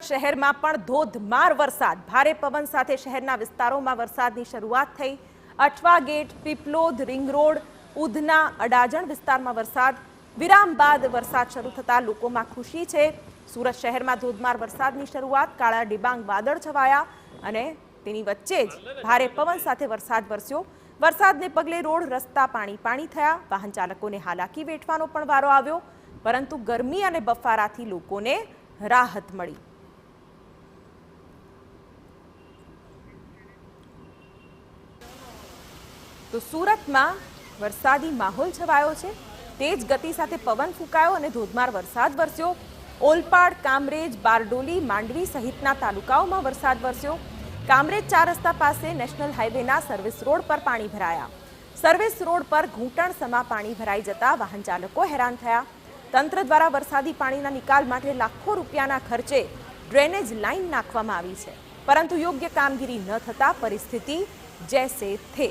શહેરમાં પણ ધોધમાર વરસાદ, ભારે પવન સાથે શહેરના વિસ્તારોમાં વરસાદની શરૂઆત થઈ। Athwa gate, Piplod, ring road, Udhna, Adajan વિસ્તારમાં વરસાદ, વિરામ બાદ વરસાદ શરૂ થતા લોકોમાં ખુશી છે। સુરત શહેરમાં ધોધમાર વરસાદની શરૂઆત, કાળા ડિબાંગ વાદળ છવાયા અને તેની વચ્ચે જ ભારે પવન સાથે વરસાદ વરસ્યો। વરસાદને પગલે રોડ રસ્તા પાણી થયા। વાહન ચાલકોને હાલાકી વેઠવાનો પણ વારો આવ્યો, પરંતુ ગરમી અને બફારાથી લોકોને રાહત મળી। તો સુરતમાં વરસાદી માહોલ છવાયો છે। તેજ ગતિ સાથે પવન ફૂંકાયો અને ધોધમાર વરસાદ વરસ્યો। ઓલપાડ, કામરેજ, બારડોલી, માંડવી સહિતના તાલુકાઓમાં વરસાદ વરસ્યો। કામરેજ 4 રસ્તા પાસે નેશનલ હાઈવેના સર્વિસ રોડ પર પાણી ભરાયા। સર્વિસ રોડ પર ઘૂંટણ સમા પાણી ભરાઈ જતા વાહન ચાલકો હેરાન થયા। તંત્ર દ્વારા વરસાદી પાણીના નિકાલ માટે લાખો રૂપિયાના ખર્ચે ડ્રેનેજ લાઇન નાખવામાં આવી છે, પરંતુ યોગ્ય કામગીરી ન થતા પરિસ્થિતિ જૈસે થે।